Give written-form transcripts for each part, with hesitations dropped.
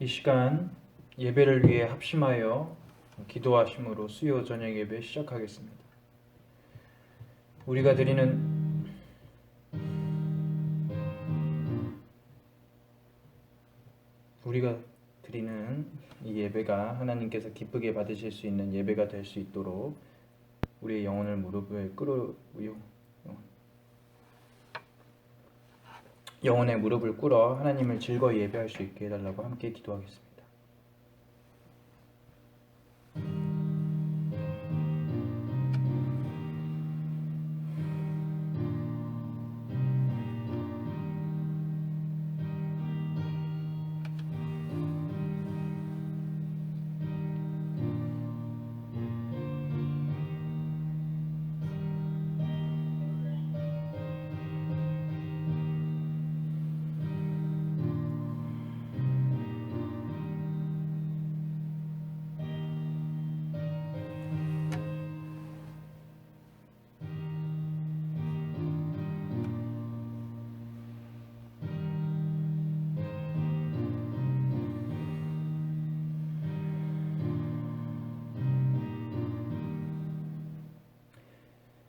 이 시간 예배를 위해 합심하여 기도하심으로 수요 저녁 예배 시작하겠습니다. 우리가 드리는 이 예배가 하나님께서 기쁘게 받으실 수 있는 예배가 될 수 있도록 우리의 영혼의 무릎을 꿇어 하나님을 즐거이 예배할 수 있게 해달라고 함께 기도하겠습니다.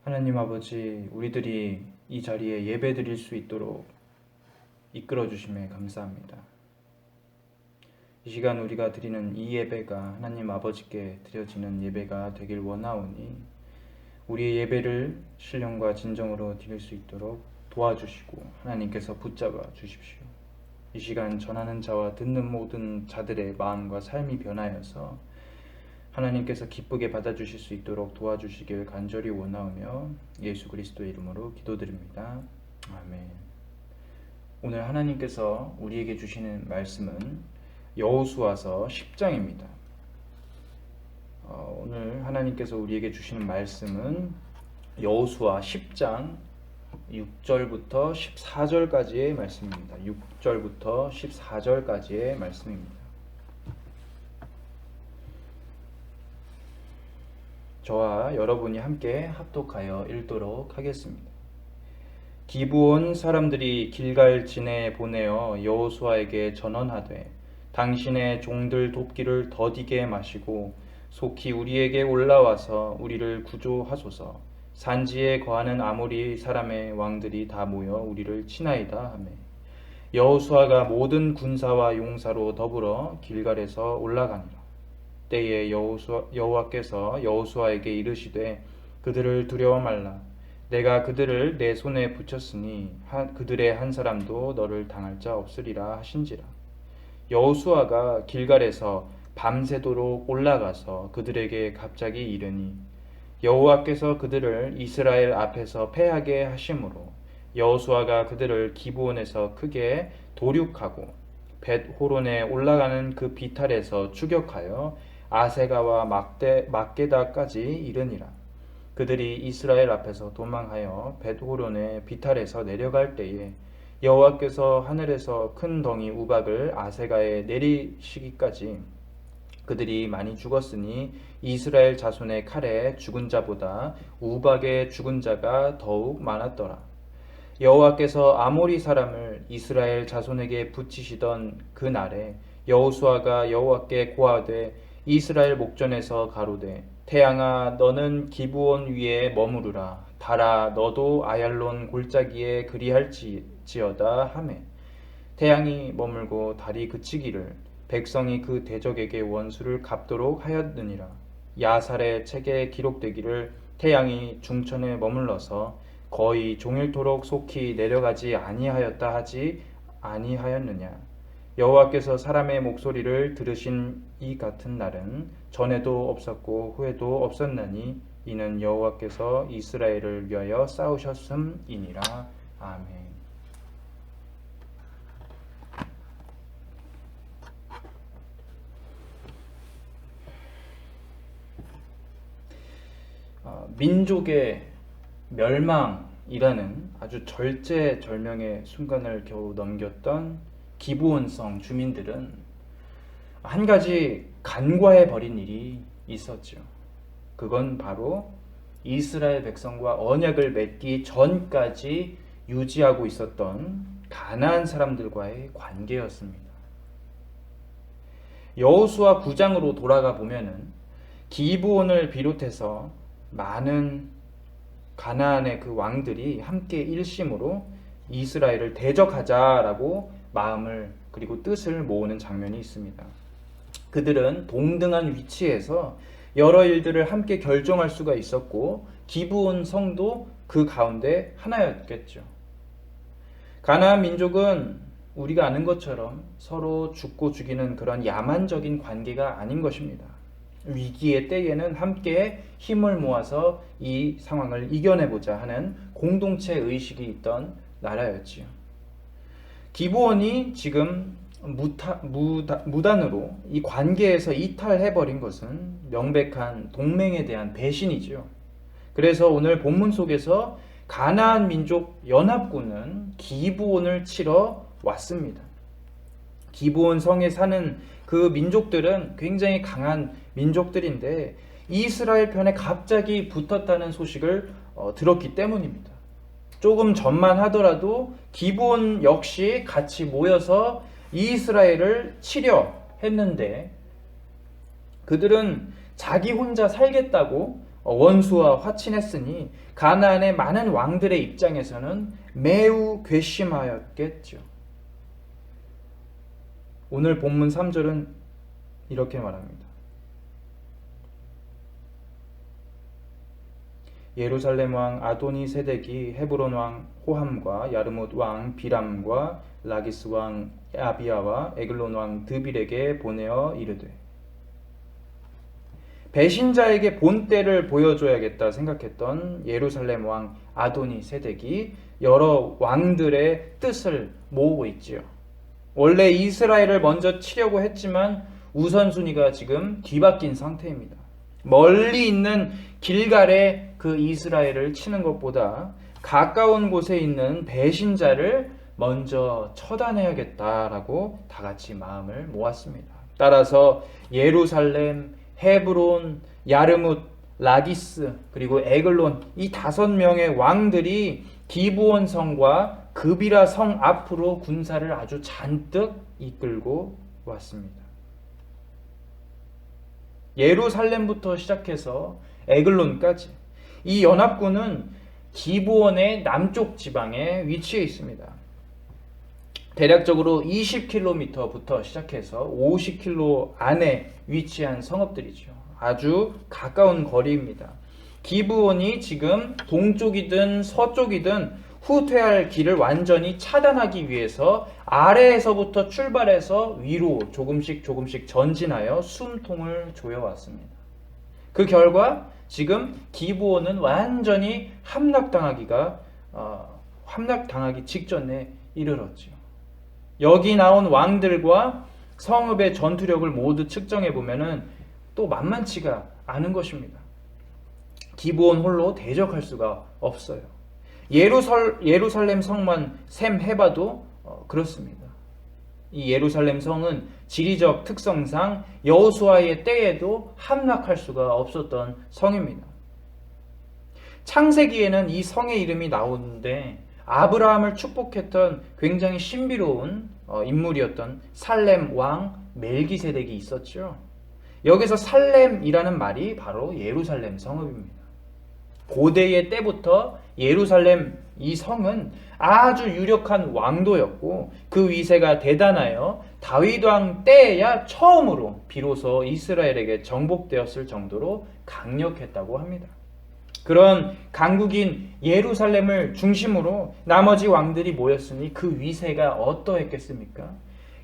하나님 아버지, 우리들이 이 자리에 예배 드릴 수 있도록 이끌어 주심에 감사합니다. 이 시간 우리가 드리는 이 예배가 하나님 아버지께 드려지는 예배가 되길 원하오니 우리의 예배를 신령과 진정으로 드릴 수 있도록 도와주시고 하나님께서 붙잡아 주십시오. 이 시간 전하는 자와 듣는 모든 자들의 마음과 삶이 변하여서 하나님께서 기쁘게 받아주실 수 있도록 도와주시길 간절히 원하오며 예수 그리스도의 이름으로 기도드립니다. 아멘. 오늘 하나님께서 우리에게 주시는 말씀은 여호수아서 10장입니다. 오늘 하나님께서 우리에게 주시는 말씀은 여호수아 10장 6절부터 14절까지의 말씀입니다. 6절부터 14절까지의 말씀입니다. 저와 여러분이 함께 합독하여 읽도록 하겠습니다. 기브온 사람들이 길갈진에 보내어 여호수아에게 전언하되 당신의 종들 돕기를 더디게 마시고 속히 우리에게 올라와서 우리를 구조하소서. 산지에 거하는 아모리 사람의 왕들이 다 모여 우리를 치나이다 하매 여호수아가 모든 군사와 용사로 더불어 길갈에서 올라가니라. 때에 여호와께서 여호수아에게 이르시되 그들을 두려워 말라. 내가 그들을 내 손에 붙였으니 그들의 한 사람도 너를 당할 자 없으리라 하신지라. 여호수아가 길갈에서 밤새도록 올라가서 그들에게 갑자기 이르니 여호와께서 그들을 이스라엘 앞에서 패하게 하심으로 여호수아가 그들을 기브온에서 크게 도륙하고 벳호론에 올라가는 그 비탈에서 추격하여 아세가와 막게다까지 이르니라. 그들이 이스라엘 앞에서 도망하여 벳호론의 비탈에서 내려갈 때에 여호와께서 하늘에서 큰 덩이 우박을 아세가에 내리시기까지 그들이 많이 죽었으니 이스라엘 자손의 칼에 죽은 자보다 우박에 죽은 자가 더욱 많았더라. 여호와께서 아모리 사람을 이스라엘 자손에게 붙이시던 그 날에 여호수아가 여호와께 고하되 이스라엘 목전에서 가로되 태양아 너는 기브온 위에 머무르라. 달아 너도 아얄론 골짜기에 그리할지어다 하매 태양이 머물고 달이 그치기를 백성이 그 대적에게 원수를 갚도록 하였느니라. 야살의 책에 기록되기를 태양이 중천에 머물러서 거의 종일토록 속히 내려가지 아니하였다 하지 아니하였느냐. 여호와께서 사람의 목소리를 들으신 이 같은 날은 전에도 없었고 후에도 없었나니 이는 여호와께서 이스라엘을 위하여 싸우셨음이니라. 아멘. 민족의 멸망이라는 아주 절제절명의 순간을 겨우 넘겼던 기브온성 주민들은 한 가지 간과해 버린 일이 있었죠. 그건 바로 이스라엘 백성과 언약을 맺기 전까지 유지하고 있었던 가나안 사람들과의 관계였습니다. 여호수아 9장으로 돌아가 보면은 기브온을 비롯해서 많은 가나안의 그 왕들이 함께 일심으로 이스라엘을 대적하자라고 마음을 그리고 뜻을 모으는 장면이 있습니다. 그들은 동등한 위치에서 여러 일들을 함께 결정할 수가 있었고 기브온 성도 그 가운데 하나였겠죠. 가나안 민족은 우리가 아는 것처럼 서로 죽고 죽이는 그런 야만적인 관계가 아닌 것입니다. 위기의 때에는 함께 힘을 모아서 이 상황을 이겨내보자 하는 공동체 의식이 있던 나라였지요. 기브온이 지금 무단으로 이 관계에서 이탈해버린 것은 명백한 동맹에 대한 배신이죠. 그래서 오늘 본문 속에서 가나안 민족 연합군은 기브온을 치러 왔습니다. 기브온 성에 사는 그 민족들은 굉장히 강한 민족들인데 이스라엘 편에 갑자기 붙었다는 소식을 들었기 때문입니다. 조금 전만 하더라도 기브온 역시 같이 모여서 이스라엘을 치려 했는데 그들은 자기 혼자 살겠다고 원수와 화친했으니 가나안의 많은 왕들의 입장에서는 매우 괘씸하였겠죠. 오늘 본문 3절은 이렇게 말합니다. 예루살렘 왕 아도니 세덱이 헤브론 왕 호함과 야르뭇 왕 비람과 라기스 왕 아비야와 에글론 왕 드빌에게 보내어 이르되, 배신자에게 본때를 보여줘야겠다 생각했던 예루살렘 왕 아도니 세덱이 여러 왕들의 뜻을 모으고 있지요. 원래 이스라엘을 먼저 치려고 했지만 우선순위가 지금 뒤바뀐 상태입니다. 멀리 있는 길갈에 그 이스라엘을 치는 것보다 가까운 곳에 있는 배신자를 먼저 처단해야겠다라고 다 같이 마음을 모았습니다. 따라서 예루살렘, 헤브론, 야르뭇, 라기스 그리고 에글론 이 5명의 왕들이 기브온 성과 그비라 성 앞으로 군사를 아주 잔뜩 이끌고 왔습니다. 예루살렘부터 시작해서 에글론까지 이 연합군은 기브온의 남쪽 지방에 위치해 있습니다. 대략적으로 20km부터 시작해서 50km 안에 위치한 성읍들이죠. 아주 가까운 거리입니다. 기브온이 지금 동쪽이든 서쪽이든 후퇴할 길을 완전히 차단하기 위해서 아래에서부터 출발해서 위로 조금씩 전진하여 숨통을 조여왔습니다. 그 결과 지금 기브온은 완전히 함락당하기 직전에 이르렀죠. 여기 나온 왕들과 성읍의 전투력을 모두 측정해 보면은 또 만만치가 않은 것입니다. 기브온 홀로 대적할 수가 없어요. 예루살렘 성만 셈해봐도 그렇습니다. 이 예루살렘 성은 지리적 특성상 여호수아의 때에도 함락할 수가 없었던 성입니다. 창세기에는 이 성의 이름이 나오는데 아브라함을 축복했던 굉장히 신비로운 인물이었던 살렘 왕 멜기세덱이 있었죠. 여기서 살렘이라는 말이 바로 예루살렘 성읍입니다. 고대의 때부터 예루살렘 이 성은 아주 유력한 왕도였고 그 위세가 대단하여 다윗 왕 때에야 처음으로 비로소 이스라엘에게 정복되었을 정도로 강력했다고 합니다. 그런 강국인 예루살렘을 중심으로 나머지 왕들이 모였으니 그 위세가 어떠했겠습니까?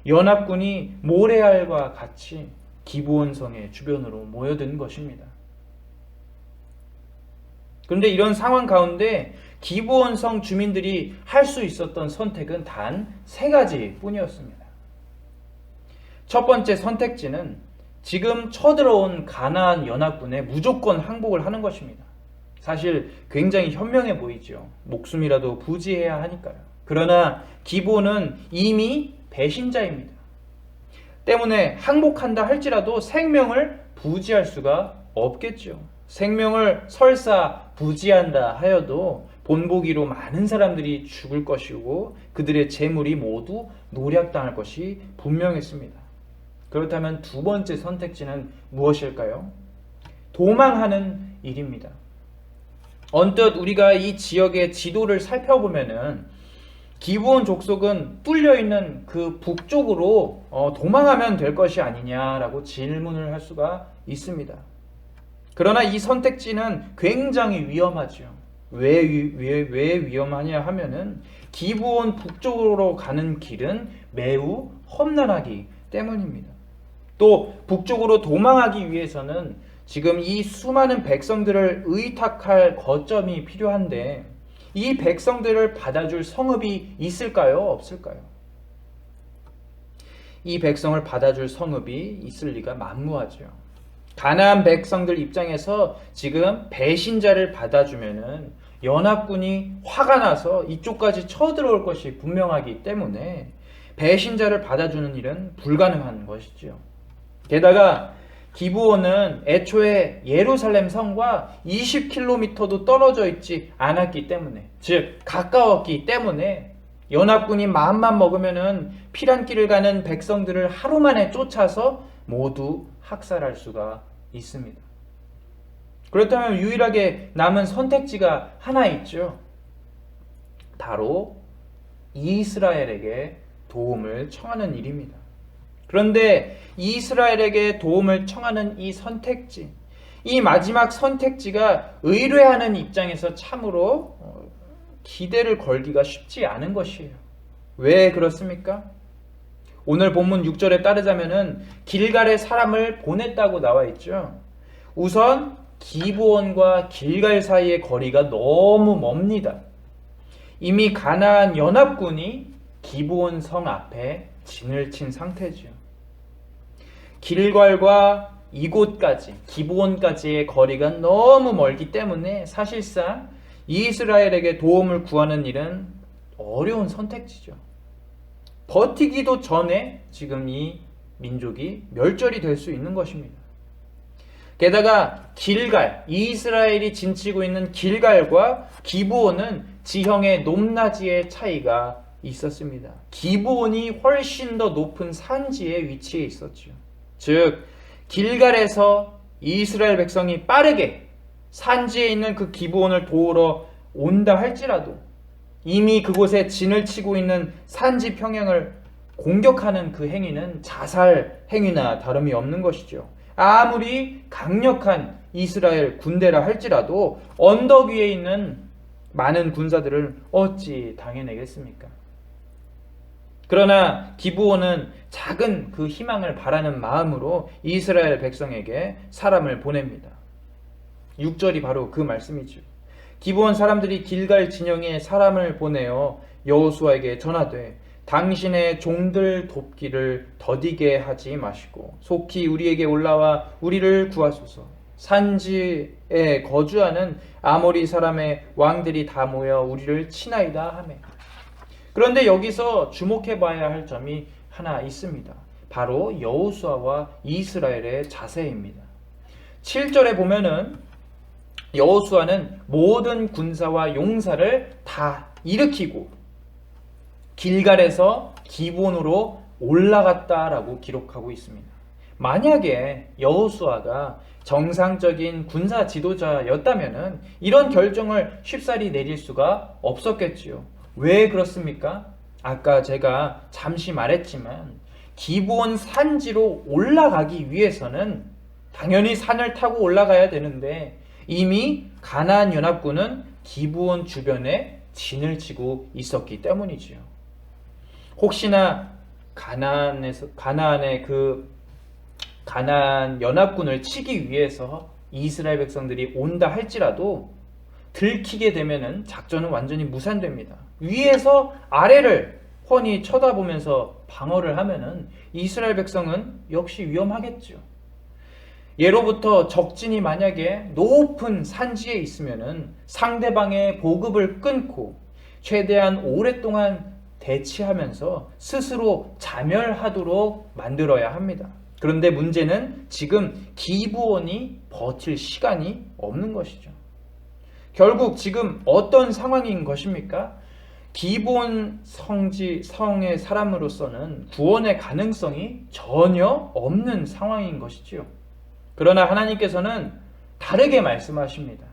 연합군이 모레알과 같이 기브온 성의 주변으로 모여든 것입니다. 그런데 이런 상황 가운데 기브온 성 주민들이 할 수 있었던 선택은 단 3가지 뿐이었습니다. 첫 번째 선택지는 지금 쳐들어온 가나안 연합군에 무조건 항복을 하는 것입니다. 사실 굉장히 현명해 보이죠. 목숨이라도 부지해야 하니까요. 그러나 기브온은 이미 배신자입니다. 때문에 항복한다 할지라도 생명을 부지할 수가 없겠죠. 생명을 설사 부지한다 하여도 본보기로 많은 사람들이 죽을 것이고 그들의 재물이 모두 노략당할 것이 분명했습니다. 그렇다면 두 번째 선택지는 무엇일까요? 도망하는 일입니다. 언뜻 우리가 이 지역의 지도를 살펴보면은 기브온 족속은 뚫려있는 그 북쪽으로 도망하면 될 것이 아니냐라고 질문을 할 수가 있습니다. 그러나 이 선택지는 굉장히 위험하죠. 왜 위험하냐 하면은 기브온 북쪽으로 가는 길은 매우 험난하기 때문입니다. 또 북쪽으로 도망하기 위해서는 지금 이 수많은 백성들을 의탁할 거점이 필요한데 이 백성들을 받아줄 성읍이 있을까요? 없을까요? 이 백성을 받아줄 성읍이 있을 리가 만무하죠. 가나안 백성들 입장에서 지금 배신자를 받아주면은 연합군이 화가 나서 이쪽까지 쳐들어올 것이 분명하기 때문에 배신자를 받아주는 일은 불가능한 것이죠. 게다가 기브온은 애초에 예루살렘 성과 20km도 떨어져 있지 않았기 때문에, 즉 가까웠기 때문에 연합군이 마음만 먹으면은 피란길을 가는 백성들을 하루 만에 쫓아서 모두 학살할 수가 있습니다. 그렇다면 유일하게 남은 선택지가 하나 있죠. 바로 이스라엘에게 도움을 청하는 일입니다. 그런데 이스라엘에게 도움을 청하는 이 선택지, 이 마지막 선택지가 의뢰하는 입장에서 참으로 기대를 걸기가 쉽지 않은 것이에요. 왜 그렇습니까? 오늘 본문 6절에 따르자면은 길갈에 사람을 보냈다고 나와 있죠. 우선 기브온과 길갈 사이의 거리가 너무 멉니다. 이미 가나안 연합군이 기브온 성 앞에 진을 친 상태죠. 길갈과 이곳까지, 기브온까지의 거리가 너무 멀기 때문에 사실상 이스라엘에게 도움을 구하는 일은 어려운 선택지죠. 버티기도 전에 지금 이 민족이 멸절이 될 수 있는 것입니다. 게다가 길갈, 이스라엘이 진치고 있는 길갈과 기브온은 지형의 높낮이의 차이가 있었습니다. 기브온이 훨씬 더 높은 산지에 위치해 있었죠. 즉 길갈에서 이스라엘 백성이 빠르게 산지에 있는 그 기브온을 도우러 온다 할지라도 이미 그곳에 진을 치고 있는 산지 평양을 공격하는 그 행위는 자살 행위나 다름이 없는 것이죠. 아무리 강력한 이스라엘 군대라 할지라도 언덕 위에 있는 많은 군사들을 어찌 당해내겠습니까? 그러나 기브온은 작은 그 희망을 바라는 마음으로 이스라엘 백성에게 사람을 보냅니다. 6절이 바로 그 말씀이죠. 기브온 사람들이 길갈 진영에 사람을 보내어 여호수아에게 전하되 당신의 종들 돕기를 더디게 하지 마시고 속히 우리에게 올라와 우리를 구하소서. 산지에 거주하는 아모리 사람의 왕들이 다 모여 우리를 치나이다 하매. 그런데 여기서 주목해 봐야 할 점이 하나 있습니다. 바로 여호수아와 이스라엘의 자세입니다. 7절에 보면은 여호수아는 모든 군사와 용사를 다 일으키고 길갈에서 기브온으로 올라갔다라고 기록하고 있습니다. 만약에 여호수아가 정상적인 군사 지도자였다면은 이런 결정을 쉽사리 내릴 수가 없었겠지요. 왜 그렇습니까? 아까 제가 잠시 말했지만 기브온 산지로 올라가기 위해서는 당연히 산을 타고 올라가야 되는데 이미 가나안 연합군은 기브온 주변에 진을 치고 있었기 때문이지요. 혹시나 가나안의 그 가나안 연합군을 치기 위해서 이스라엘 백성들이 온다 할지라도 들키게 되면은 작전은 완전히 무산됩니다. 위에서 아래를 훤히 쳐다보면서 방어를 하면은 이스라엘 백성은 역시 위험하겠죠. 예로부터 적진이 만약에 높은 산지에 있으면은 상대방의 보급을 끊고 최대한 오랫동안 대치하면서 스스로 자멸하도록 만들어야 합니다. 그런데 문제는 지금 기브온이 버틸 시간이 없는 것이죠. 결국 지금 어떤 상황인 것입니까? 기본 성의 사람으로서는 구원의 가능성이 전혀 없는 상황인 것이지요. 그러나 하나님께서는 다르게 말씀하십니다.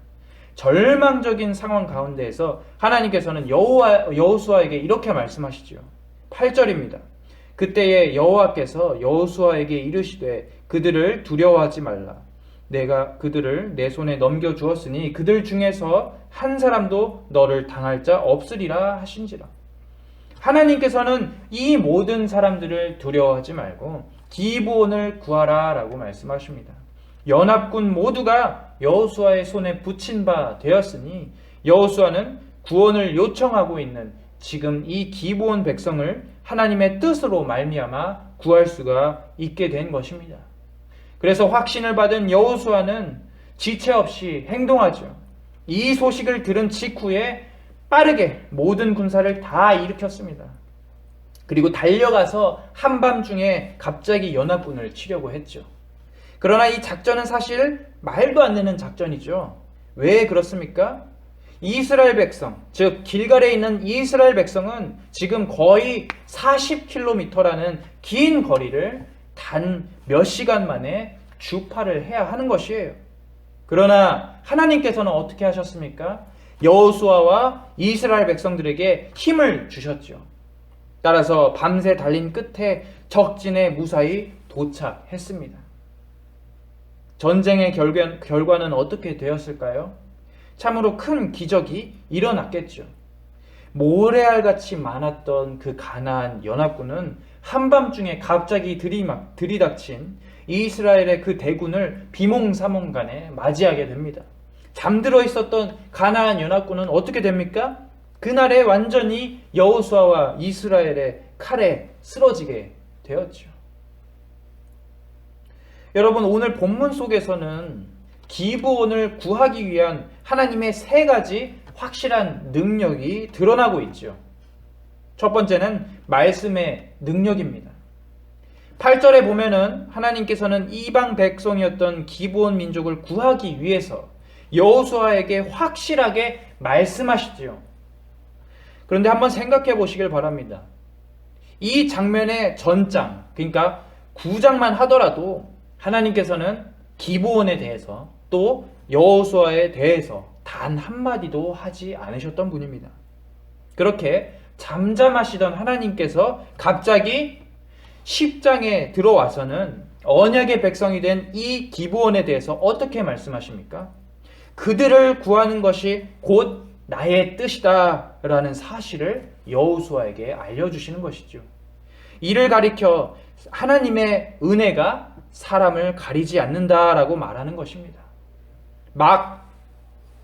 절망적인 상황 가운데에서 하나님께서는 여호수아에게 이렇게 말씀하시죠. 8절입니다. 그때에 여호와께서 여호수아에게 이르시되 그들을 두려워하지 말라. 내가 그들을 내 손에 넘겨주었으니 그들 중에서 한 사람도 너를 당할 자 없으리라 하신지라. 하나님께서는 이 모든 사람들을 두려워하지 말고 기브온을 구하라 라고 말씀하십니다. 연합군 모두가 여호수아의 손에 붙인 바 되었으니 여호수아는 구원을 요청하고 있는 지금 이 기브온 백성을 하나님의 뜻으로 말미암아 구할 수가 있게 된 것입니다. 그래서 확신을 받은 여호수아는 지체 없이 행동하죠. 이 소식을 들은 직후에 빠르게 모든 군사를 다 일으켰습니다. 그리고 달려가서 한밤중에 갑자기 연합군을 치려고 했죠. 그러나 이 작전은 사실 말도 안 되는 작전이죠. 왜 그렇습니까? 이스라엘 백성, 즉 길갈에 있는 이스라엘 백성은 지금 거의 40km라는 긴 거리를 단 몇 시간 만에 주파를 해야 하는 것이에요. 그러나 하나님께서는 어떻게 하셨습니까? 여호수아와 이스라엘 백성들에게 힘을 주셨죠. 따라서 밤새 달린 끝에 적진에 무사히 도착했습니다. 전쟁의 결과는 어떻게 되었을까요? 참으로 큰 기적이 일어났겠죠. 모래알같이 많았던 그 가나안 연합군은 한밤중에 갑자기 들이닥친 이스라엘의 그 대군을 비몽사몽간에 맞이하게 됩니다. 잠들어 있었던 가나안 연합군은 어떻게 됩니까? 그날에 완전히 여호수아와 이스라엘의 칼에 쓰러지게 되었죠. 여러분, 오늘 본문 속에서는 기브온을 구하기 위한 하나님의 세 가지 확실한 능력이 드러나고 있죠. 첫 번째는 말씀의 능력입니다. 8절에 보면은 하나님께서는 이방 백성이었던 기브온 민족을 구하기 위해서 여호수아에게 확실하게 말씀하시죠. 그런데 한번 생각해 보시길 바랍니다. 이 장면의 전장, 그러니까 9장만 하더라도 하나님께서는 기브온에 대해서 또 여호수아에 대해서 단 한마디도 하지 않으셨던 분입니다. 그렇게 잠잠하시던 하나님께서 갑자기 10장에 들어와서는 언약의 백성이 된 이 기브온에 대해서 어떻게 말씀하십니까? 그들을 구하는 것이 곧 나의 뜻이다 라는 사실을 여호수아에게 알려주시는 것이죠. 이를 가리켜 하나님의 은혜가 사람을 가리지 않는다라고 말하는 것입니다. 막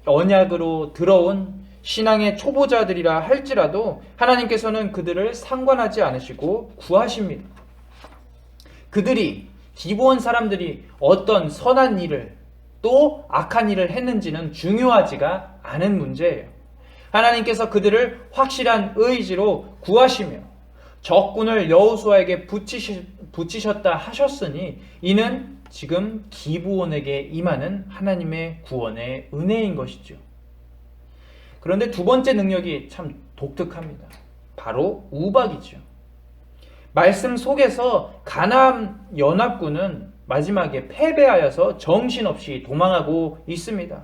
언약으로 들어온 신앙의 초보자들이라 할지라도 하나님께서는 그들을 상관하지 않으시고 구하십니다. 그들이 기브온 사람들이 어떤 선한 일을 또 악한 일을 했는지는 중요하지가 않은 문제예요. 하나님께서 그들을 확실한 의지로 구하시며 적군을 여호수아에게 붙이셨다 하셨으니 이는 지금 기브온에게 임하는 하나님의 구원의 은혜인 것이죠. 그런데 두 번째 능력이 참 독특합니다. 바로 우박이죠. 말씀 속에서 가나안 연합군은 마지막에 패배하여서 정신없이 도망하고 있습니다.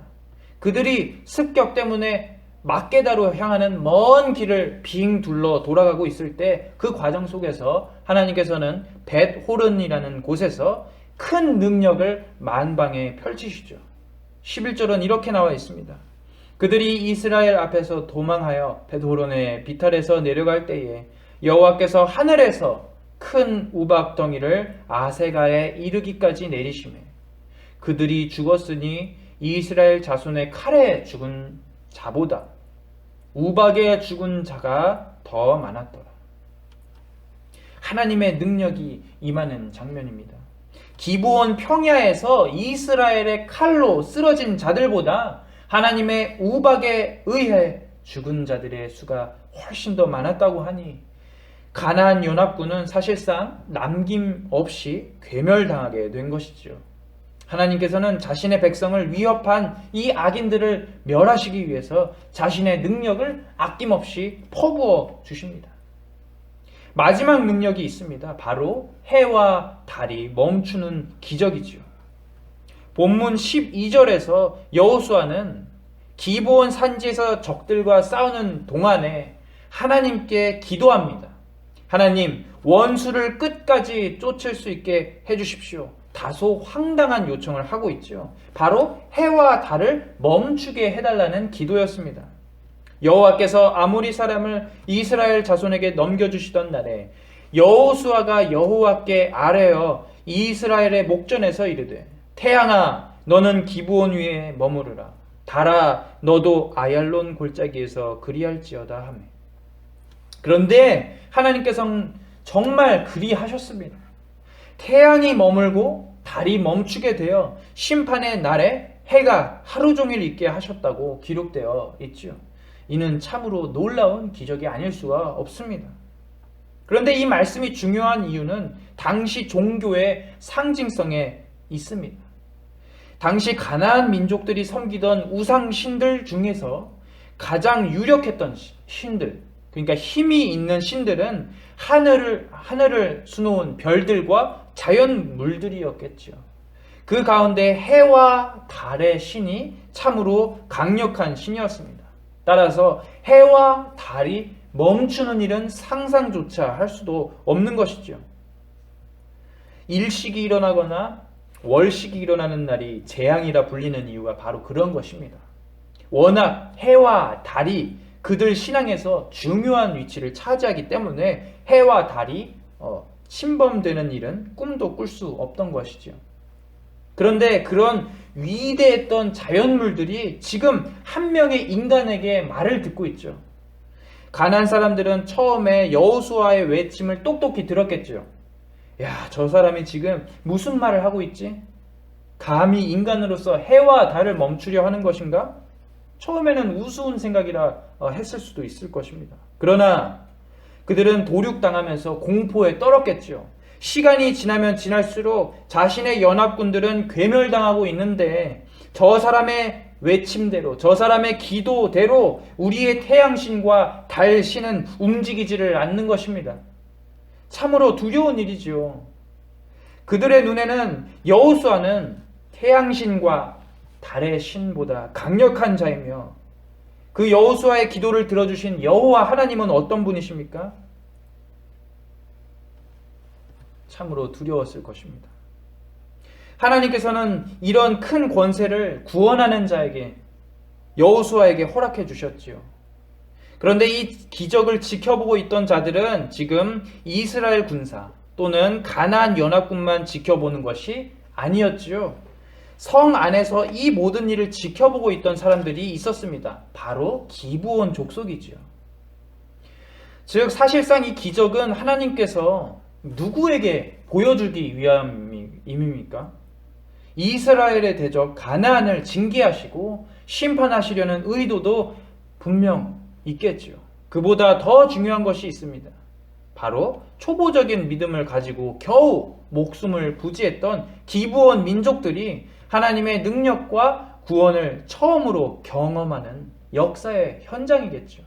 그들이 습격 때문에 막게다로 향하는 먼 길을 빙 둘러 돌아가고 있을 때 그 과정 속에서 하나님께서는 벳호른이라는 곳에서 큰 능력을 만방에 펼치시죠. 11절은 이렇게 나와 있습니다. 그들이 이스라엘 앞에서 도망하여 벳호른의 비탈에서 내려갈 때에 여호와께서 하늘에서 큰 우박덩이를 아세가에 이르기까지 내리시매 그들이 죽었으니 이스라엘 자손의 칼에 죽은 자보다 우박에 죽은 자가 더 많았더라. 하나님의 능력이 임하는 장면입니다. 기브온 평야에서 이스라엘의 칼로 쓰러진 자들보다 하나님의 우박에 의해 죽은 자들의 수가 훨씬 더 많았다고 하니 가나안 연합군은 사실상 남김없이 괴멸당하게 된 것이죠. 하나님께서는 자신의 백성을 위협한 이 악인들을 멸하시기 위해서 자신의 능력을 아낌없이 퍼부어 주십니다. 마지막 능력이 있습니다. 바로 해와 달이 멈추는 기적이지요. 본문 12절에서 여호수아는 기브온 산지에서 적들과 싸우는 동안에 하나님께 기도합니다. 하나님, 원수를 끝까지 쫓을 수 있게 해주십시오. 다소 황당한 요청을 하고 있죠. 바로 해와 달을 멈추게 해달라는 기도였습니다. 여호와께서 아모리 사람을 이스라엘 자손에게 넘겨주시던 날에 여호수아가 여호와께 아뢰어 이스라엘의 목전에서 이르되 태양아 너는 기브온 위에 머무르라 달아 너도 아얄론 골짜기에서 그리할지어다 하매. 그런데 하나님께서는 정말 그리하셨습니다. 태양이 머물고 달이 멈추게 되어 심판의 날에 해가 하루 종일 있게 하셨다고 기록되어 있죠. 이는 참으로 놀라운 기적이 아닐 수가 없습니다. 그런데 이 말씀이 중요한 이유는 당시 종교의 상징성에 있습니다. 당시 가나안 민족들이 섬기던 우상 신들 중에서 가장 유력했던 신들, 그러니까 힘이 있는 신들은 하늘을 수놓은 별들과 자연물들이었겠죠. 그 가운데 해와 달의 신이 참으로 강력한 신이었습니다. 따라서 해와 달이 멈추는 일은 상상조차 할 수도 없는 것이죠. 일식이 일어나거나 월식이 일어나는 날이 재앙이라 불리는 이유가 바로 그런 것입니다. 워낙 해와 달이 그들 신앙에서 중요한 위치를 차지하기 때문에 해와 달이 침범되는 일은 꿈도 꿀 수 없던 것이죠. 그런데 그런 위대했던 자연물들이 지금 한 명의 인간에게 말을 듣고 있죠. 가나안 사람들은 처음에 여호수아의 외침을 똑똑히 들었겠죠. 야, 저 사람이 지금 무슨 말을 하고 있지? 감히 인간으로서 해와 달을 멈추려 하는 것인가? 처음에는 우스운 생각이라 했을 수도 있을 것입니다. 그러나 그들은 도륙당하면서 공포에 떨었겠죠. 시간이 지나면 지날수록 자신의 연합군들은 괴멸당하고 있는데 저 사람의 외침대로, 저 사람의 기도대로 우리의 태양신과 달신은 움직이지를 않는 것입니다. 참으로 두려운 일이죠. 그들의 눈에는 여호수아는 태양신과 달의 신보다 강력한 자이며 그 여호수아의 기도를 들어주신 여호와 하나님은 어떤 분이십니까? 참으로 두려웠을 것입니다. 하나님께서는 이런 큰 권세를 구원하는 자에게 여호수아에게 허락해 주셨지요. 그런데 이 기적을 지켜보고 있던 자들은 지금 이스라엘 군사 또는 가나안 연합군만 지켜보는 것이 아니었지요. 성 안에서 이 모든 일을 지켜보고 있던 사람들이 있었습니다. 바로 기브온 족속이지요. 즉 사실상 이 기적은 하나님께서 누구에게 보여주기 위함입니까? 이스라엘의 대적 가나안을 징계하시고 심판하시려는 의도도 분명 있겠지요. 그보다 더 중요한 것이 있습니다. 바로 초보적인 믿음을 가지고 겨우 목숨을 부지했던 기브온 민족들이 하나님의 능력과 구원을 처음으로 경험하는 역사의 현장이겠죠.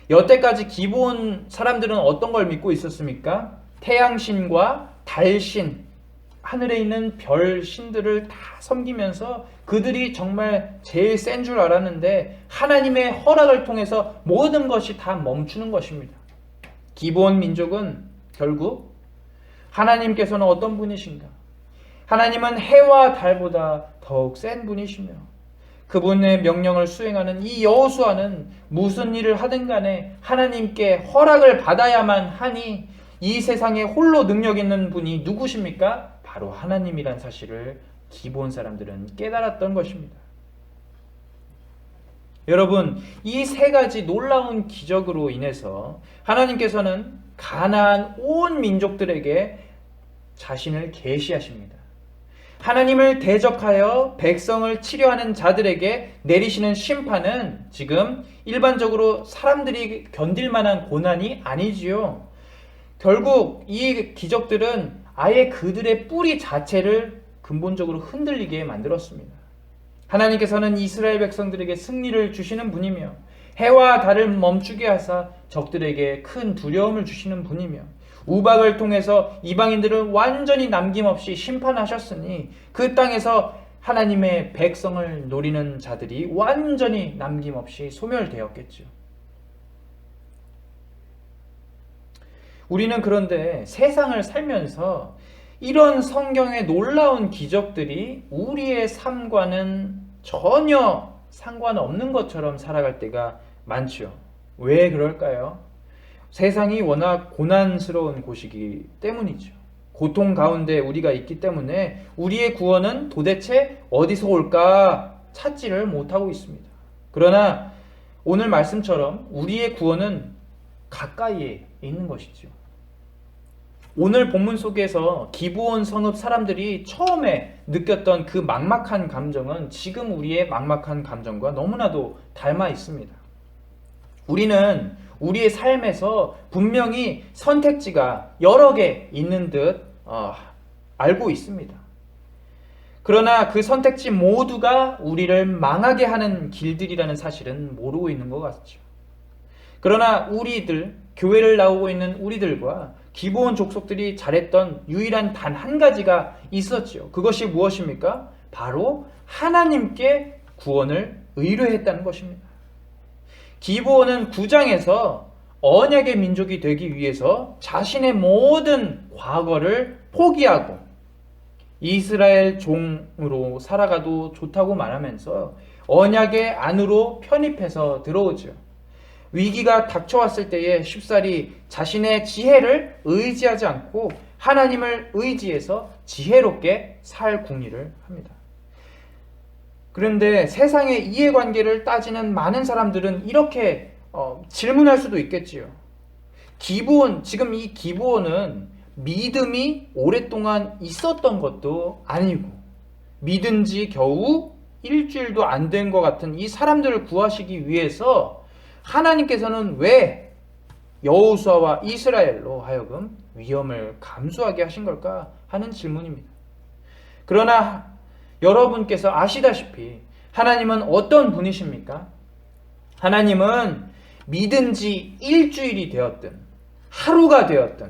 여태까지 기브온 사람들은 어떤 걸 믿고 있었습니까? 태양신과 달신, 하늘에 있는 별신들을 다 섬기면서 그들이 정말 제일 센 줄 알았는데 하나님의 허락을 통해서 모든 것이 다 멈추는 것입니다. 기브온 민족은 결국 하나님께서는 어떤 분이신가? 하나님은 해와 달보다 더욱 센 분이시며 그분의 명령을 수행하는 이 여호수아는 무슨 일을 하든 간에 하나님께 허락을 받아야만 하니 이 세상에 홀로 능력 있는 분이 누구십니까? 바로 하나님이란 사실을 기브온 사람들은 깨달았던 것입니다. 여러분, 이 세 가지 놀라운 기적으로 인해서 하나님께서는 가나안 온 민족들에게 자신을 계시하십니다. 하나님을 대적하여 백성을 치려하는 자들에게 내리시는 심판은 지금 일반적으로 사람들이 견딜 만한 고난이 아니지요. 결국 이 기적들은 아예 그들의 뿌리 자체를 그 근본적으로 흔들리게 만들었습니다. 하나님께서는 이스라엘 백성들에게 승리를 주시는 분이며 해와 달을 멈추게 하사 적들에게 큰 두려움을 주시는 분이며 우박을 통해서 이방인들을 완전히 남김없이 심판하셨으니 그 땅에서 하나님의 백성을 노리는 자들이 완전히 남김없이 소멸되었겠죠. 우리는 그런데 세상을 살면서 이런 성경의 놀라운 기적들이 우리의 삶과는 전혀 상관없는 것처럼 살아갈 때가 많죠. 왜 그럴까요? 세상이 워낙 고난스러운 곳이기 때문이죠. 고통 가운데 우리가 있기 때문에 우리의 구원은 도대체 어디서 올까 찾지를 못하고 있습니다. 그러나 오늘 말씀처럼 우리의 구원은 가까이에 있는 것이죠. 오늘 본문 속에서 기브온 성읍 사람들이 처음에 느꼈던 그 막막한 감정은 지금 우리의 막막한 감정과 너무나도 닮아 있습니다. 우리는 우리의 삶에서 분명히 선택지가 여러 개 있는 듯 알고 있습니다. 그러나 그 선택지 모두가 우리를 망하게 하는 길들이라는 사실은 모르고 있는 것 같죠. 그러나 우리들, 교회를 나오고 있는 우리들과 기브온 족속들이 잘했던 유일한 단 한 가지가 있었죠. 그것이 무엇입니까? 바로 하나님께 구원을 의뢰했다는 것입니다. 기브온은 9장에서 언약의 민족이 되기 위해서 자신의 모든 과거를 포기하고 이스라엘 종으로 살아가도 좋다고 말하면서 언약의 안으로 편입해서 들어오죠. 위기가 닥쳐왔을 때에 쉽사리 자신의 지혜를 의지하지 않고 하나님을 의지해서 지혜롭게 살 궁리를 합니다. 그런데 세상의 이해관계를 따지는 많은 사람들은 이렇게 질문할 수도 있겠지요. 지금 이 기브온은 믿음이 오랫동안 있었던 것도 아니고 믿은 지 겨우 일주일도 안 된 것 같은 이 사람들을 구하시기 위해서 하나님께서는 왜 여호수아와 이스라엘로 하여금 위험을 감수하게 하신 걸까 하는 질문입니다. 그러나 여러분께서 아시다시피 하나님은 어떤 분이십니까? 하나님은 믿은 지 일주일이 되었든 하루가 되었든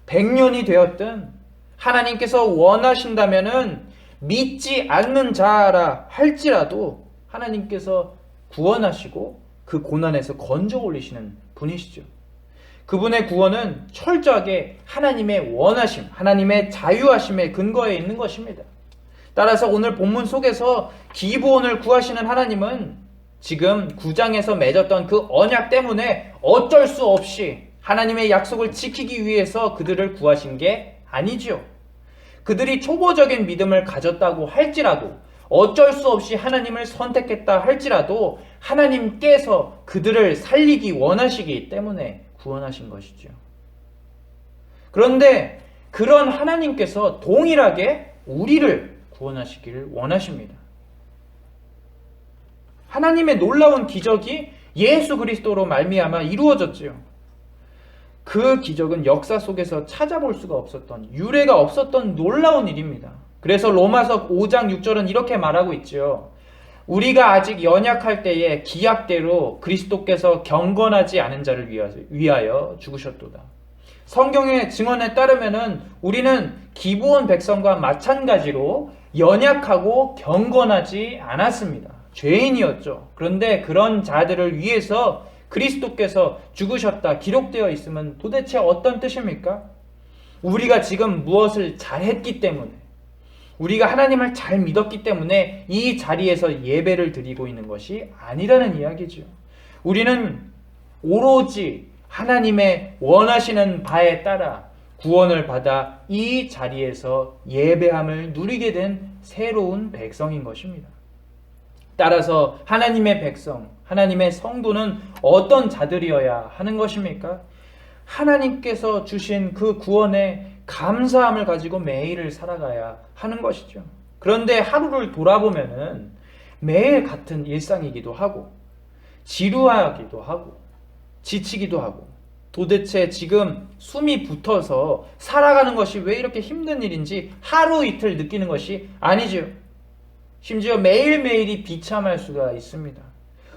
100년이 되었든 하나님께서 원하신다면은 믿지 않는 자라 할지라도 하나님께서 구원하시고 그 고난에서 건져 올리시는 분이시죠. 그분의 구원은 철저하게 하나님의 원하심, 하나님의 자유하심에 근거해 있는 것입니다. 따라서 오늘 본문 속에서 기브온을 구하시는 하나님은 지금 9장에서 맺었던 그 언약 때문에 어쩔 수 없이 하나님의 약속을 지키기 위해서 그들을 구하신 게 아니죠. 그들이 초보적인 믿음을 가졌다고 할지라도 어쩔 수 없이 하나님을 선택했다 할지라도 하나님께서 그들을 살리기 원하시기 때문에 구원하신 것이죠. 그런데 그런 하나님께서 동일하게 우리를 구원하시기를 원하십니다. 하나님의 놀라운 기적이 예수 그리스도로 말미암아 이루어졌지요. 그 기적은 역사 속에서 찾아볼 수가 없었던, 유례가 없었던 놀라운 일입니다. 그래서 로마서 5장 6절은 이렇게 말하고 있죠. 우리가 아직 연약할 때에 기약대로 그리스도께서 경건하지 않은 자를 위하여 죽으셨도다. 성경의 증언에 따르면은 우리는 기브온 백성과 마찬가지로 연약하고 경건하지 않았습니다. 죄인이었죠. 그런데 그런 자들을 위해서 그리스도께서 죽으셨다 기록되어 있으면 도대체 어떤 뜻입니까? 우리가 지금 무엇을 잘했기 때문에, 우리가 하나님을 잘 믿었기 때문에 이 자리에서 예배를 드리고 있는 것이 아니라는 이야기죠. 우리는 오로지 하나님의 원하시는 바에 따라 구원을 받아 이 자리에서 예배함을 누리게 된 새로운 백성인 것입니다. 따라서 하나님의 백성, 하나님의 성도는 어떤 자들이어야 하는 것입니까? 하나님께서 주신 그 구원에 감사함을 가지고 매일을 살아가야 하는 것이죠. 그런데 하루를 돌아보면은 매일 같은 일상이기도 하고 지루하기도 하고 지치기도 하고 도대체 지금 숨이 붙어서 살아가는 것이 왜 이렇게 힘든 일인지 하루 이틀 느끼는 것이 아니지요. 심지어 매일매일이 비참할 수가 있습니다.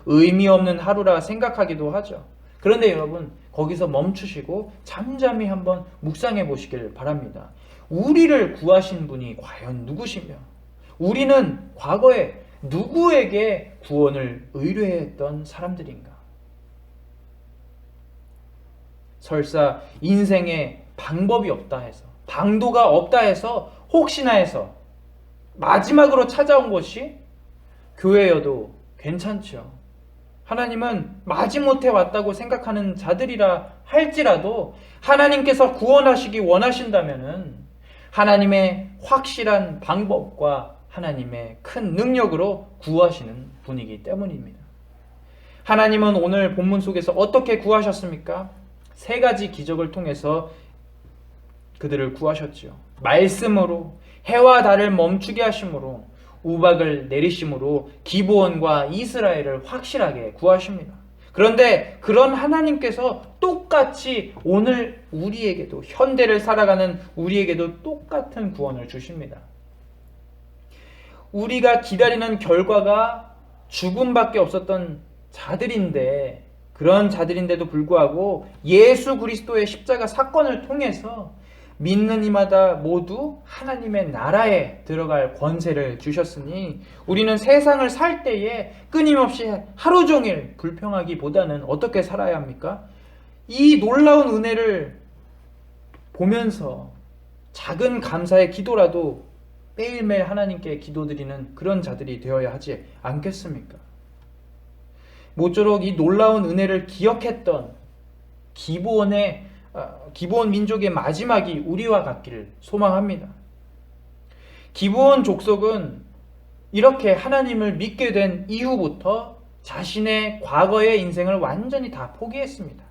의미 없는 하루라 생각하기도 하죠. 그런데 여러분, 거기서 멈추시고 잠잠히 한번 묵상해 보시길 바랍니다. 우리를 구하신 분이 과연 누구시며, 우리는 과거에 누구에게 구원을 의뢰했던 사람들인가? 설사 인생에 방법이 없다 해서, 방도가 없다 해서, 혹시나 해서 마지막으로 찾아온 것이 교회여도 괜찮죠. 하나님은 마지못해 왔다고 생각하는 자들이라 할지라도 하나님께서 구원하시기 원하신다면은 하나님의 확실한 방법과 하나님의 큰 능력으로 구하시는 분이기 때문입니다. 하나님은 오늘 본문 속에서 어떻게 구하셨습니까? 세 가지 기적을 통해서 그들을 구하셨지요. 말씀으로, 해와 달을 멈추게 하심으로, 우박을 내리심으로 기브온과 이스라엘을 확실하게 구하십니다. 그런데 그런 하나님께서 똑같이 오늘 우리에게도, 현대를 살아가는 우리에게도 똑같은 구원을 주십니다. 우리가 기다리는 결과가 죽음밖에 없었던 자들인데, 그런 자들인데도 불구하고 예수 그리스도의 십자가 사건을 통해서 믿는 이마다 모두 하나님의 나라에 들어갈 권세를 주셨으니 우리는 세상을 살 때에 끊임없이 하루 종일 불평하기보다는 어떻게 살아야 합니까? 이 놀라운 은혜를 보면서 작은 감사의 기도라도 매일매일 하나님께 기도드리는 그런 자들이 되어야 하지 않겠습니까? 모쪼록 이 놀라운 은혜를 기억했던 기브온 민족의 마지막이 우리와 같기를 소망합니다. 기브온 족속은 이렇게 하나님을 믿게 된 이후부터 자신의 과거의 인생을 완전히 다 포기했습니다.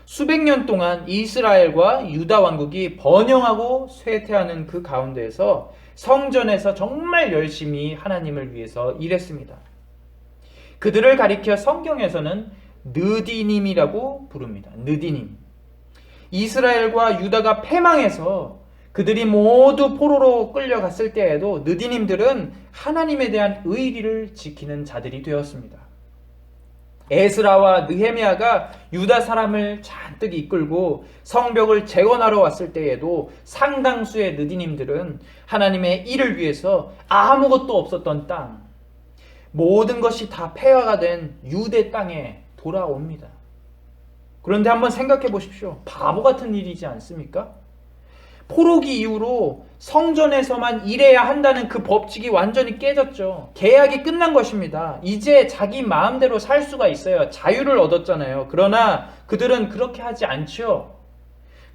수백 년 동안 이스라엘과 유다 왕국이 번영하고 쇠퇴하는 그 가운데에서 성전에서 정말 열심히 하나님을 위해서 일했습니다. 그들을 가리켜 성경에서는 느디님이라고 부릅니다. 느디님. 이스라엘과 유다가 패망해서 그들이 모두 포로로 끌려갔을 때에도 느디님들은 하나님에 대한 의리를 지키는 자들이 되었습니다. 에스라와 느헤미야가 유다 사람을 잔뜩 이끌고 성벽을 재건하러 왔을 때에도 상당수의 느디님들은 하나님의 일을 위해서 아무것도 없었던 땅, 모든 것이 다 폐허가 된 유대 땅에 돌아옵니다. 그런데 한번 생각해 보십시오. 바보 같은 일이지 않습니까? 포로기 이후로 성전에서만 일해야 한다는 그 법칙이 완전히 깨졌죠. 계약이 끝난 것입니다. 이제 자기 마음대로 살 수가 있어요. 자유를 얻었잖아요. 그러나 그들은 그렇게 하지 않죠.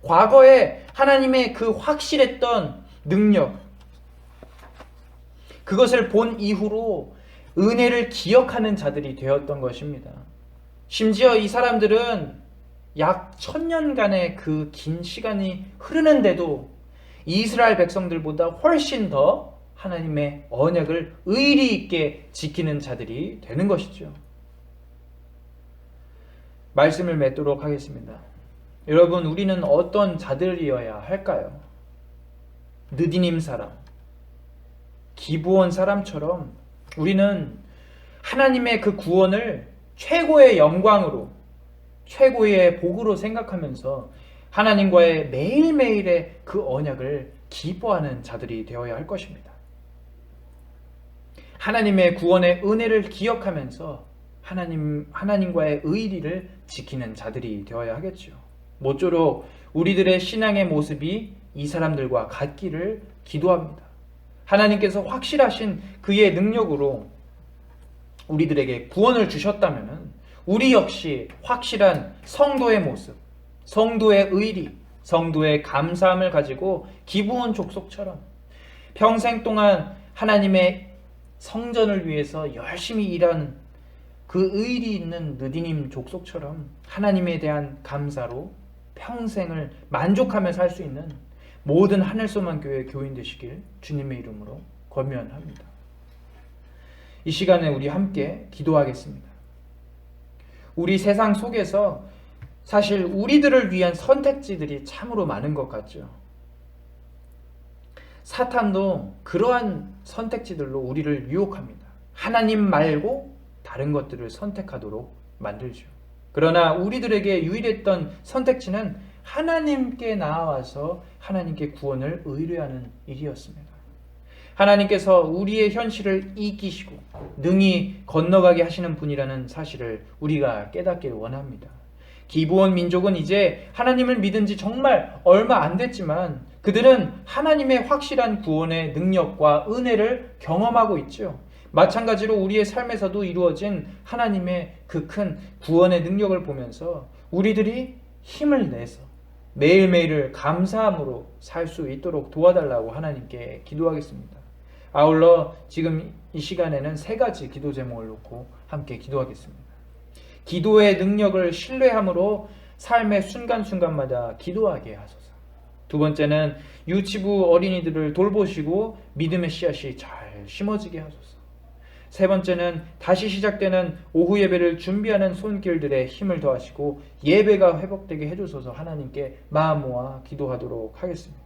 과거에 하나님의 그 확실했던 능력, 그것을 본 이후로 은혜를 기억하는 자들이 되었던 것입니다. 심지어 이 사람들은 약 1000년간의 그 긴 시간이 흐르는데도 이스라엘 백성들보다 훨씬 더 하나님의 언약을 의리 있게 지키는 자들이 되는 것이죠. 말씀을 맺도록 하겠습니다. 여러분, 우리는 어떤 자들이어야 할까요? 느디님 사람, 기브온 사람처럼 우리는 하나님의 그 구원을 최고의 영광으로, 최고의 복으로 생각하면서 하나님과의 매일매일의 그 언약을 기뻐하는 자들이 되어야 할 것입니다. 하나님의 구원의 은혜를 기억하면서 하나님과의 의리를 지키는 자들이 되어야 하겠죠. 모쪼록 우리들의 신앙의 모습이 이 사람들과 같기를 기도합니다. 하나님께서 확실하신 그의 능력으로 우리들에게 구원을 주셨다면 우리 역시 확실한 성도의 모습, 성도의 의리, 성도의 감사함을 가지고 기브온 족속처럼 평생 동안 하나님의 성전을 위해서 열심히 일한 그 의리 있는 느디님 족속처럼 하나님에 대한 감사로 평생을 만족하며 살 수 있는 모든 하늘소망 교회 교인 되시길 주님의 이름으로 권면합니다. 이 시간에 우리 함께 기도하겠습니다. 우리 세상 속에서 사실 우리들을 위한 선택지들이 참으로 많은 것 같죠. 사탄도 그러한 선택지들로 우리를 유혹합니다. 하나님 말고 다른 것들을 선택하도록 만들죠. 그러나 우리들에게 유일했던 선택지는 하나님께 나아와서 하나님께 구원을 의뢰하는 일이었습니다. 하나님께서 우리의 현실을 이기시고 능히 건너가게 하시는 분이라는 사실을 우리가 깨닫기를 원합니다. 기브온 민족은 이제 하나님을 믿은 지 정말 얼마 안 됐지만 그들은 하나님의 확실한 구원의 능력과 은혜를 경험하고 있죠. 마찬가지로 우리의 삶에서도 이루어진 하나님의 그 큰 구원의 능력을 보면서 우리들이 힘을 내서 매일매일을 감사함으로 살 수 있도록 도와달라고 하나님께 기도하겠습니다. 아울러 지금 이 시간에는 3가지 기도 제목을 놓고 함께 기도하겠습니다. 기도의 능력을 신뢰함으로 삶의 순간순간마다 기도하게 하소서. 2번째는 유치부 어린이들을 돌보시고 믿음의 씨앗이 잘 심어지게 하소서. 3번째는 다시 시작되는 오후 예배를 준비하는 손길들의 힘을 더하시고 예배가 회복되게 해주소서. 하나님께 마음 모아 기도하도록 하겠습니다.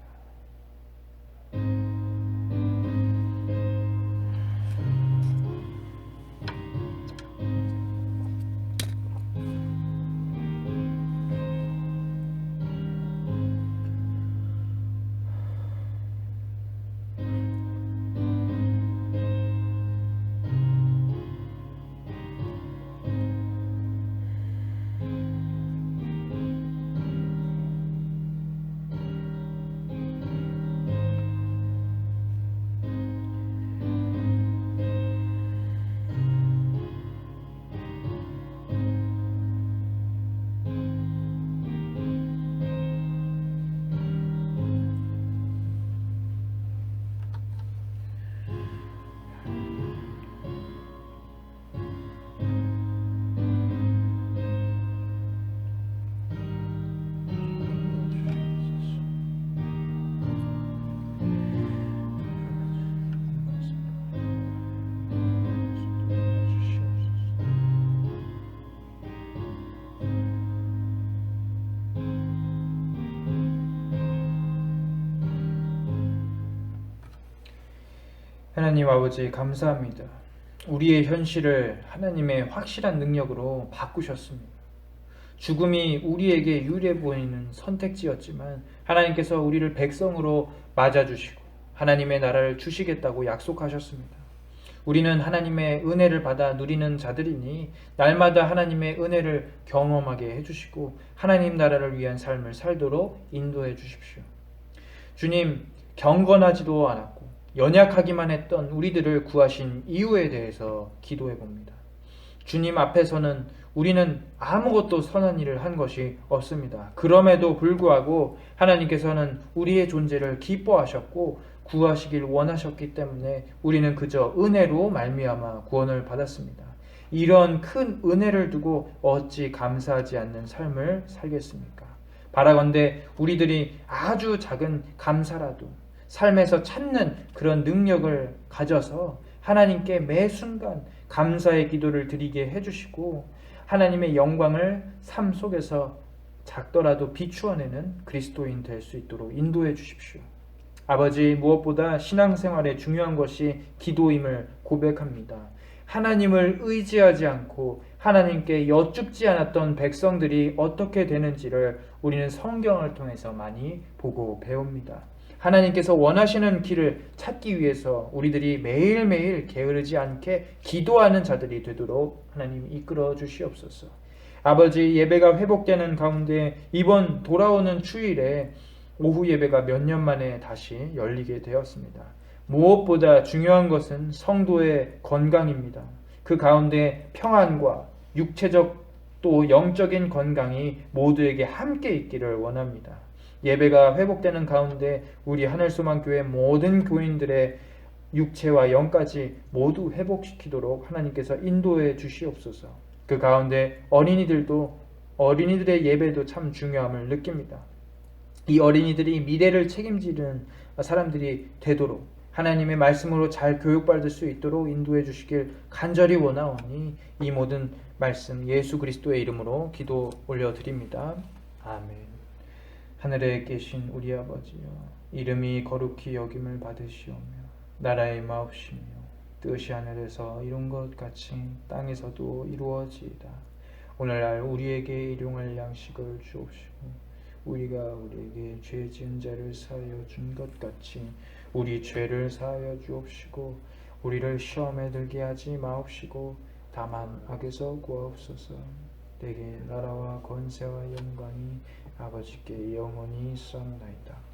하나님 아버지 감사합니다. 우리의 현실을 하나님의 확실한 능력으로 바꾸셨습니다. 죽음이 우리에게 유리해 보이는 선택지였지만 하나님께서 우리를 백성으로 맞아주시고 하나님의 나라를 주시겠다고 약속하셨습니다. 우리는 하나님의 은혜를 받아 누리는 자들이니 날마다 하나님의 은혜를 경험하게 해주시고 하나님 나라를 위한 삶을 살도록 인도해 주십시오. 주님, 경건하지도 않았고 연약하기만 했던 우리들을 구하신 이유에 대해서 기도해 봅니다. 주님 앞에서는 우리는 아무것도 선한 일을 한 것이 없습니다. 그럼에도 불구하고 하나님께서는 우리의 존재를 기뻐하셨고 구하시길 원하셨기 때문에 우리는 그저 은혜로 말미암아 구원을 받았습니다. 이런 큰 은혜를 두고 어찌 감사하지 않는 삶을 살겠습니까? 바라건대 우리들이 아주 작은 감사라도 삶에서 찾는 그런 능력을 가져서 하나님께 매 순간 감사의 기도를 드리게 해주시고 하나님의 영광을 삶 속에서 작더라도 비추어내는 그리스도인 될 수 있도록 인도해 주십시오. 아버지, 무엇보다 신앙생활에 중요한 것이 기도임을 고백합니다. 하나님을 의지하지 않고 하나님께 여쭙지 않았던 백성들이 어떻게 되는지를 우리는 성경을 통해서 많이 보고 배웁니다. 하나님께서 원하시는 길을 찾기 위해서 우리들이 매일매일 게으르지 않게 기도하는 자들이 되도록 하나님 이끌어 주시옵소서. 아버지, 예배가 회복되는 가운데 이번 돌아오는 주일에 오후 예배가 몇 년 만에 다시 열리게 되었습니다. 무엇보다 중요한 것은 성도의 건강입니다. 그 가운데 평안과 육체적 또 영적인 건강이 모두에게 함께 있기를 원합니다. 예배가 회복되는 가운데 우리 하늘소망교회 모든 교인들의 육체와 영까지 모두 회복시키도록 하나님께서 인도해 주시옵소서. 그 가운데 어린이들의 예배도 참 중요함을 느낍니다. 이 어린이들이 미래를 책임지는 사람들이 되도록 하나님의 말씀으로 잘 교육받을 수 있도록 인도해 주시길 간절히 원하오니 이 모든 말씀 예수 그리스도의 이름으로 기도 올려드립니다. 아멘. 하늘에 계신 우리 아버지여, 이름이 거룩히 여김을 받으시오며 나라의 마옵시며 뜻이 하늘에서 이룬 것 같이 땅에서도 이루어지이다. 오늘날 우리에게 일용할 양식을 주옵시고 우리가 우리에게 죄 지은 자를 사하여 준 것 같이 우리 죄를 사하여 주옵시고 우리를 시험에 들게 하지 마옵시고 다만 악에서 구하옵소서. 내게 나라와 권세와 영광이 아버지께 영원히 있사옵나이다.